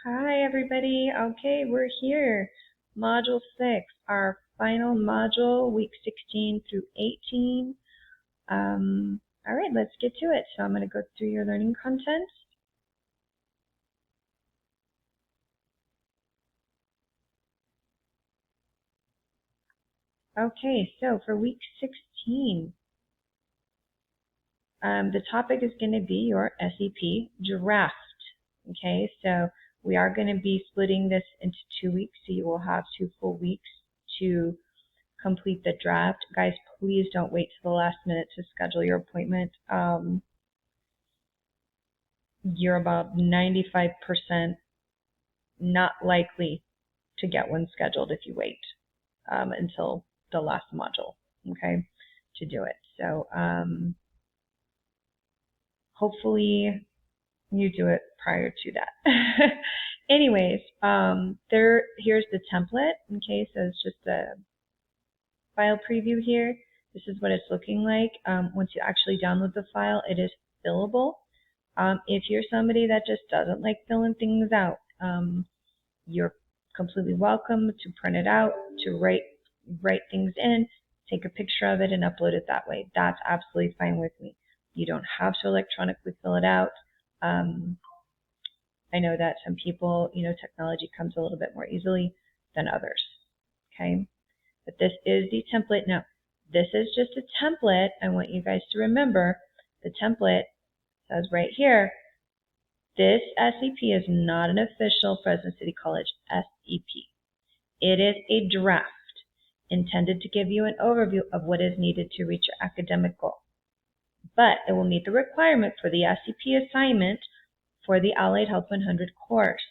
Hi, everybody. Okay, we're here. Module 6, our final module, week 16 through 18. All right, let's get to it. So I'm going to go through your learning content. Okay, so for week 16, the topic is going to be your SEP draft. Okay, so we are going to be splitting this into 2 weeks, so you will have 2 full weeks to complete the draft. Guys, please don't wait till the last minute to schedule your appointment. You're about 95% not likely to get one scheduled if you wait until the last module, okay, to do it. So hopefully you do it prior to that. Anyways, here's the template. Okay, so it's just a file preview here. This is what it's looking like. Once you actually download the file, it is fillable. If you're somebody that just doesn't like filling things out, you're completely welcome to print it out, to write things in, take a picture of it, and upload it that way. That's absolutely fine with me. You don't have to electronically fill it out. I know that some people, technology comes a little bit more easily than others. Okay, but this is the template. Now, this is just a template. I want you guys to remember the template says right here, this SEP is not an official Fresno City College SEP. It is a draft intended to give you an overview of what is needed to reach your academic goal. But it will meet the requirement for the SEP assignment for the Allied Health 100 course.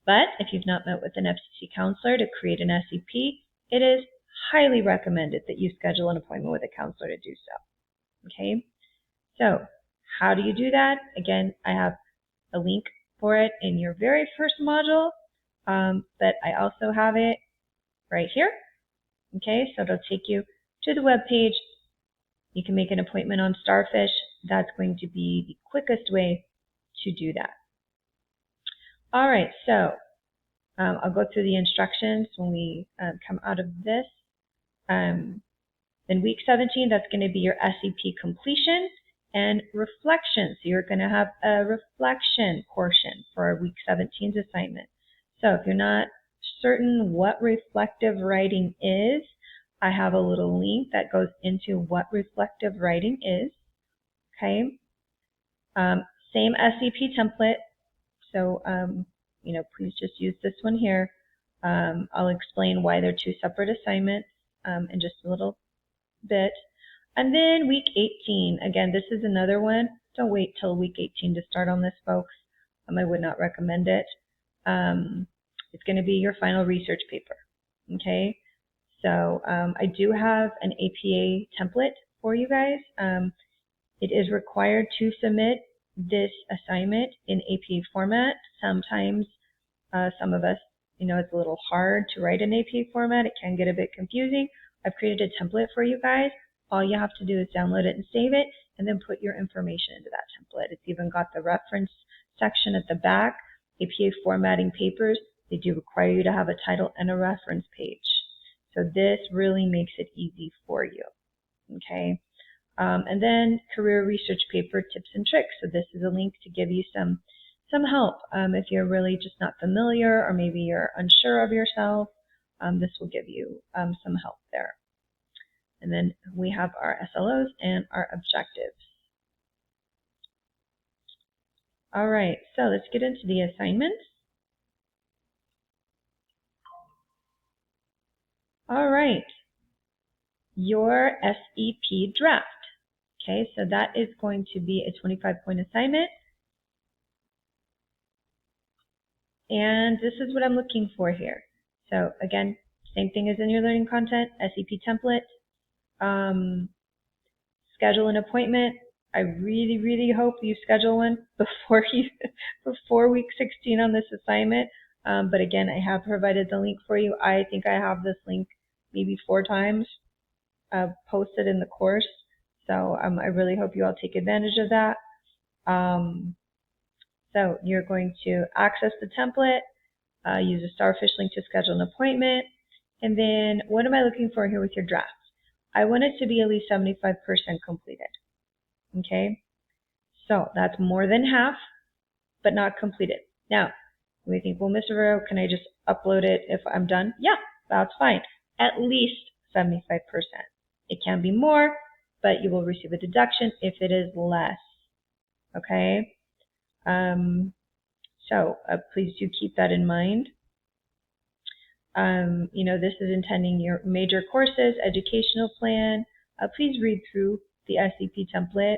But if you've not met with an FCC counselor to create an SEP, it is highly recommended that you schedule an appointment with a counselor to do so. Okay? So, how do you do that? Again, I have a link for it in your very first module, but I also have it right here. Okay, so it'll take you to the web page. You can make an appointment on Starfish. That's going to be the quickest way to do that. All right, so I'll go through the instructions when we come out of this. Then week 17, that's going to be your SEP completion and reflection. So you're going to have a reflection portion for week 17's assignment. So if you're not certain what reflective writing is, I have a little link that goes into what reflective writing is. Okay. Same SEP template. So, please just use this one here. I'll explain why they're 2 separate assignments in just a little bit. And then week 18, again, this is another one. Don't wait till week 18 to start on this, folks. I would not recommend it. It's going to be your final research paper. Okay, so I do have an APA template for you guys. It is required to submit this assignment in APA format. Sometimes some of us, it's a little hard to write in APA format. It can get a bit confusing. I've created a template for you guys. All you have to do is download it and save it, and then put your information into that template. It's even got the reference section at the back. APA formatting papers, they do require you to have a title and a reference page. So this really makes it easy for you. Okay. And then career research paper tips and tricks. So this is a link to give you some help if you're really just not familiar, or maybe you're unsure of yourself. This will give you some help there. And then we have our SLOs and our objectives. All right, so let's get into the assignments. All right, your SEP draft. Okay, so that is going to be a 25-point assignment. And this is what I'm looking for here. So again, same thing as in your learning content, SEP template. Schedule an appointment. I really, really hope you schedule one before week 16 on this assignment. But again, I have provided the link for you. I think I have this link maybe 4 times posted in the course. So I really hope you all take advantage of that. So you're going to access the template, use a Starfish link to schedule an appointment, and then what am I looking for here with your draft? I want it to be at least 75% completed. Okay, so that's more than half, but not completed. Now, we think, well, Mr. Rivera, can I just upload it if I'm done? Yeah, that's fine. At least 75%. It can be more, but you will receive a deduction if it is less. Okay? So please do keep that in mind. This is intending your major courses, educational plan. Please read through the SCP template.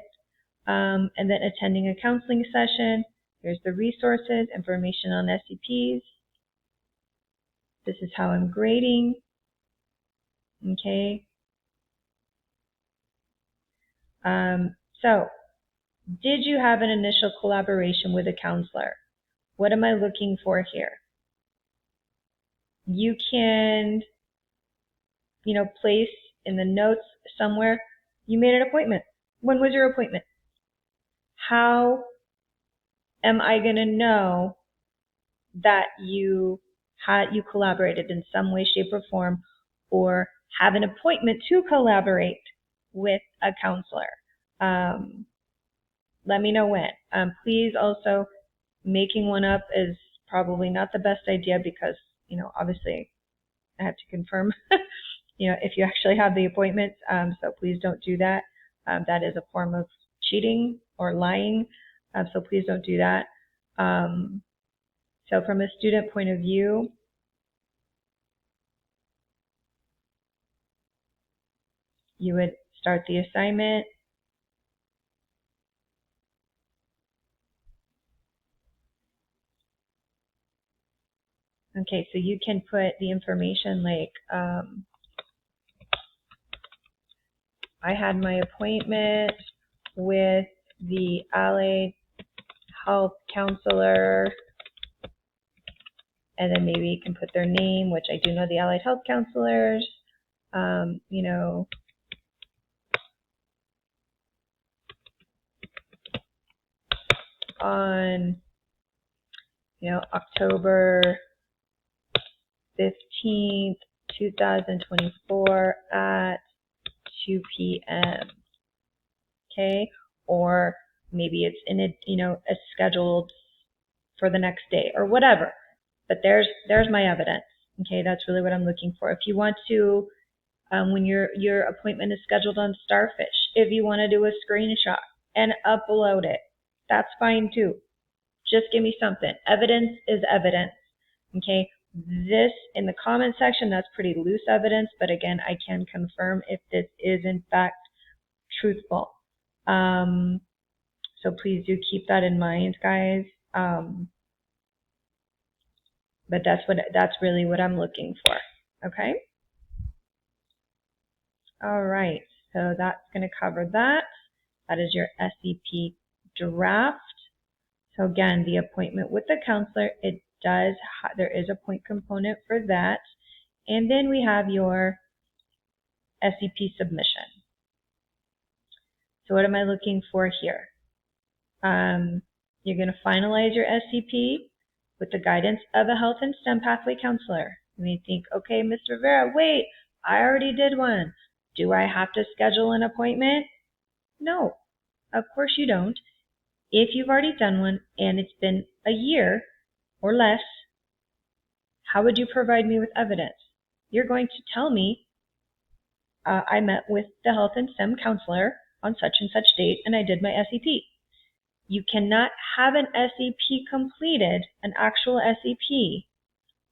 And then attending a counseling session. Here's the resources, information on SCPs. This is how I'm grading. Okay. So, did you have an initial collaboration with a counselor? What am I looking for here? You can, place in the notes somewhere, you made an appointment. When was your appointment? How am I going to know that you collaborated in some way, shape, or form, or have an appointment to collaborate with a counselor? Let me know when. Please also, making one up is probably not the best idea because, obviously I have to confirm, if you actually have the appointments. So please don't do that. That is a form of cheating or lying. So please don't do that. So from a student point of view, you would start the assignment. Okay, so you can put the information like, I had my appointment with the allied health counselor, and then maybe you can put their name, which I do know the allied health counselors, on, October 15th, 2024 at 2 p.m. Okay, or maybe it's in a scheduled for the next day or whatever. But there's my evidence. Okay, that's really what I'm looking for. If you want to, when your appointment is scheduled on Starfish, if you want to do a screenshot and upload it, that's fine too. Just give me something. Evidence is evidence. Okay, this in the comment section, that's pretty loose evidence, but again, I can confirm if this is in fact truthful. So please do keep that in mind, guys. But that's really what I'm looking for. Okay. All right. So that's going to cover that. That is your SCP draft. So again, the appointment with the counselor, there is a point component for that. And then we have your SCP submission. So what am I looking for here? You're going to finalize your SCP with the guidance of a health and STEM pathway counselor. You may think, okay, Mr. Rivera, wait, I already did one. Do I have to schedule an appointment? No, of course you don't. If you've already done one and it's been a year or less, how would you provide me with evidence? You're going to tell me, I met with the health and STEM counselor on such and such date and I did my SCP. You cannot have an SCP completed, an actual SCP,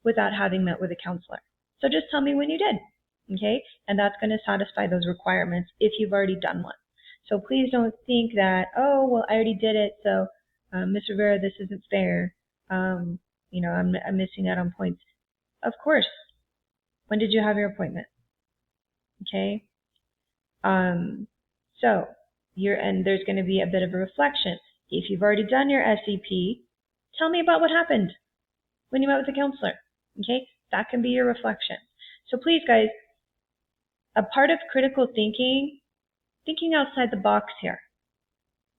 without having met with a counselor. So just tell me when you did, okay? And that's going to satisfy those requirements if you've already done one. So please don't think that, oh, well, I already did it, so Mr. Rivera, this isn't fair. I'm missing out on points. Of course. When did you have your appointment? Okay? And there's going to be a bit of a reflection. If you've already done your SCP, tell me about what happened when you met with the counselor. Okay? That can be your reflection. So please, guys, a part of critical thinking outside the box here.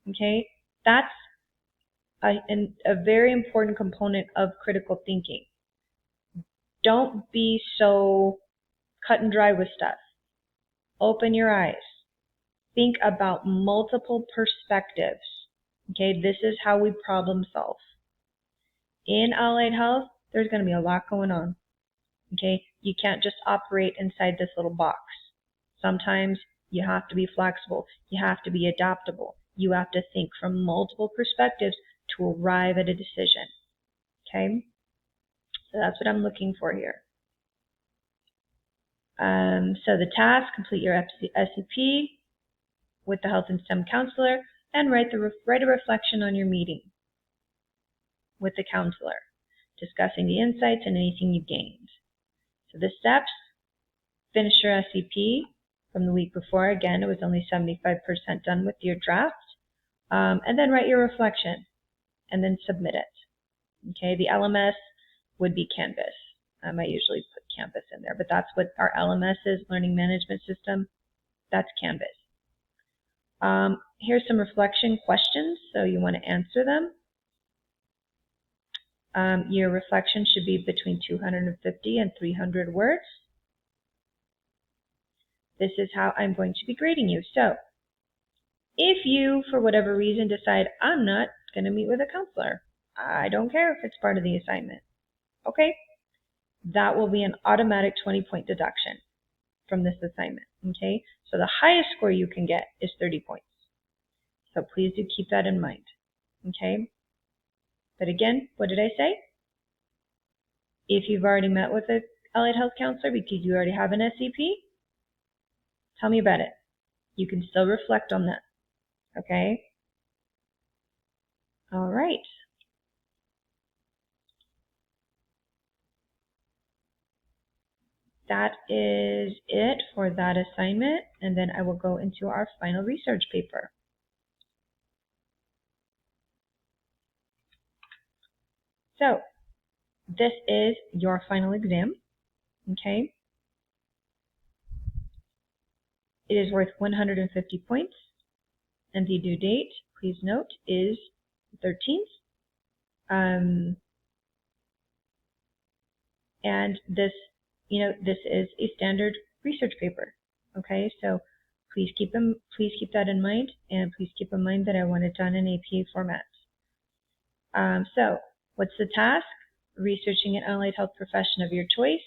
Okay? That's a very important component of critical thinking. Don't be so cut and dry with stuff. Open your eyes. Think about multiple perspectives. Okay, this is how we problem solve. In allied health, there's going to be a lot going on. Okay, you can't just operate inside this little box. Sometimes you have to be flexible. You have to be adaptable. You have to think from multiple perspectives to arrive at a decision. Okay, so that's what I'm looking for here. So the task: complete your SEP with the health and STEM counselor, and write a reflection on your meeting with the counselor, discussing the insights and anything you gained. So the steps: finish your SEP from the week before. Again, it was only 75% done with your draft. And then write your reflection and then submit it. Okay, the LMS would be Canvas. I usually put Canvas in there, but that's what our LMS is, Learning Management System. That's Canvas. Here's some reflection questions, so you want to answer them. Your reflection should be between 250 and 300 words. This is how I'm going to be grading you. So, if you, for whatever reason, decide I'm not going to meet with a counselor, I don't care if it's part of the assignment, okay? That will be an automatic 20-point deduction from this assignment, okay? So the highest score you can get is 30 points. So please do keep that in mind, okay? But again, what did I say? If you've already met with a allied health counselor because you already have an SEP, tell me about it. You can still reflect on that, okay? All right. That is it for that assignment, and then I will go into our final research paper. So, this is your final exam, okay? It is worth 150 points, and the due date, please note, is the 13th. And this, this is a standard research paper, okay? So please keep that in mind, and please keep in mind that I want it done in APA format. So what's the task? Researching an allied health profession of your choice,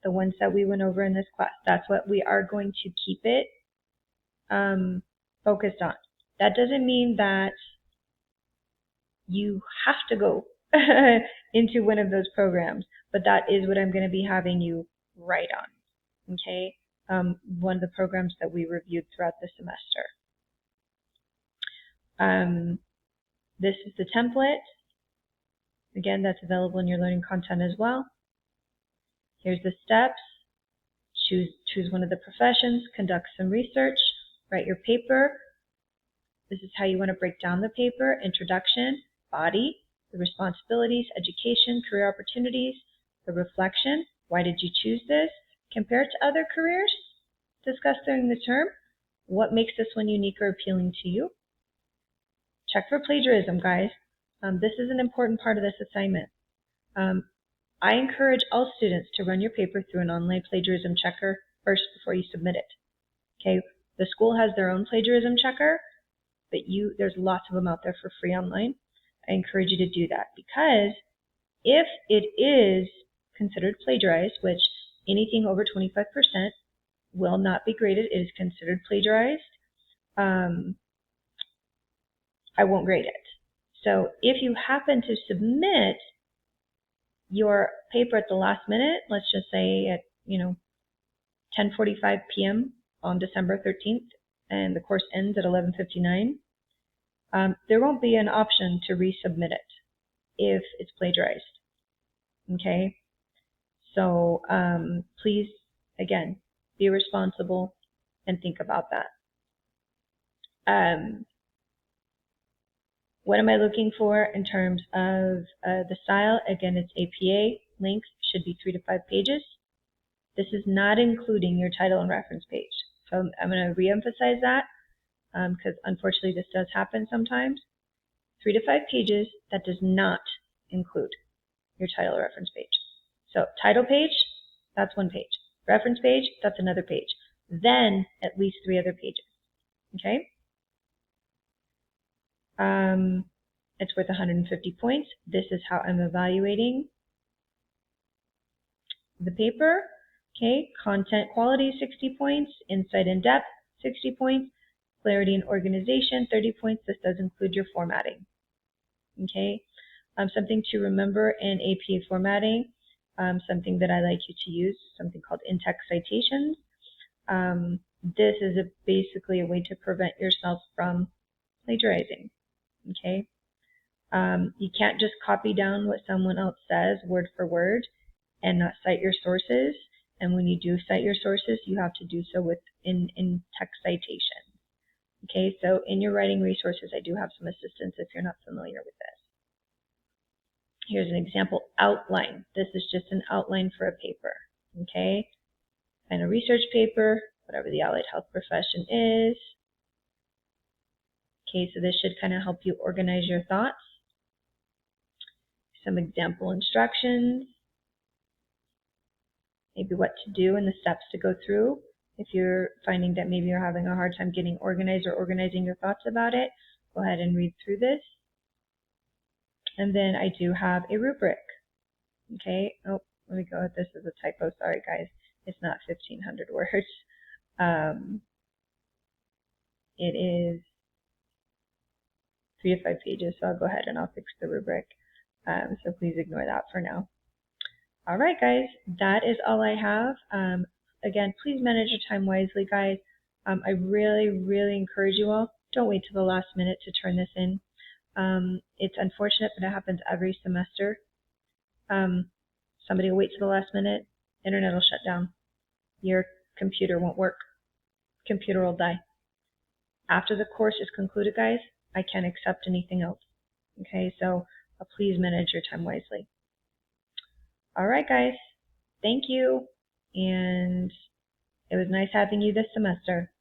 the ones that we went over in this class. That's what we are going to keep it focused on. That doesn't mean that you have to go into one of those programs, but that is what I'm going to be having you write on, okay? One of the programs that we reviewed throughout the semester. This is the template. Again, that's available in your learning content as well. Here's the steps. Choose one of the professions, conduct some research, write your paper. This is how you want to break down the paper: introduction, body, the responsibilities, education, career opportunities, the reflection, why did you choose this, compare it to other careers, discuss during the term, what makes this one unique or appealing to you. Check for plagiarism, guys. This is an important part of this assignment. I encourage all students to run your paper through an online plagiarism checker first before you submit it. Okay, the school has their own plagiarism checker, but there's lots of them out there for free online. I encourage you to do that, because if it is considered plagiarized, which anything over 25% will not be graded, it is considered plagiarized, I won't grade it. So if you happen to submit your paper at the last minute, let's just say at 10:45 p.m. on December 13th, and the course ends at 11:59, there won't be an option to resubmit it if it's plagiarized. Okay? So please, again, be responsible and think about that. What am I looking for in terms of the style? Again, it's APA. Length should be 3 to 5 pages. This is not including your title and reference page. So I'm going to reemphasize that because unfortunately this does happen sometimes. 3 to 5 pages, that does not include your title reference page. So title page, that's 1 page. Reference page, that's another page. Then at least 3 other pages. Okay? It's worth 150 points. This is how I'm evaluating the paper. Okay, content quality, 60 points. Insight and depth, 60 points. Clarity and organization, 30 points. This does include your formatting. Okay, something to remember in APA formatting, something that I like you to use, something called in-text citations. This is basically a way to prevent yourself from plagiarizing. Okay, you can't just copy down what someone else says word for word and not cite your sources. And when you do cite your sources, you have to do so with in-text citation. Okay, so in your writing resources, I do have some assistance if you're not familiar with this. Here's an example outline. This is just an outline for a paper. Okay, and a research paper, whatever the allied health profession is. Okay, so this should kind of help you organize your thoughts. Some example instructions, maybe what to do and the steps to go through. If you're finding that maybe you're having a hard time getting organized or organizing your thoughts about it, go ahead and read through this. And then I do have a rubric. Okay, oh, let me go with this as a typo. Sorry guys, it's not 1,500 words. It is 3 to 5 pages, so I'll go ahead and I'll fix the rubric. So please ignore that for now. All right, guys, that is all I have. Again, please manage your time wisely, guys. I really, really encourage you all, don't wait till the last minute to turn this in. It's unfortunate, but it happens every semester. Somebody will wait till the last minute, internet will shut down. Your computer won't work. Computer will die. After the course is concluded, guys, I can't accept anything else. Okay, so please manage your time wisely. All right, guys, thank you, and it was nice having you this semester.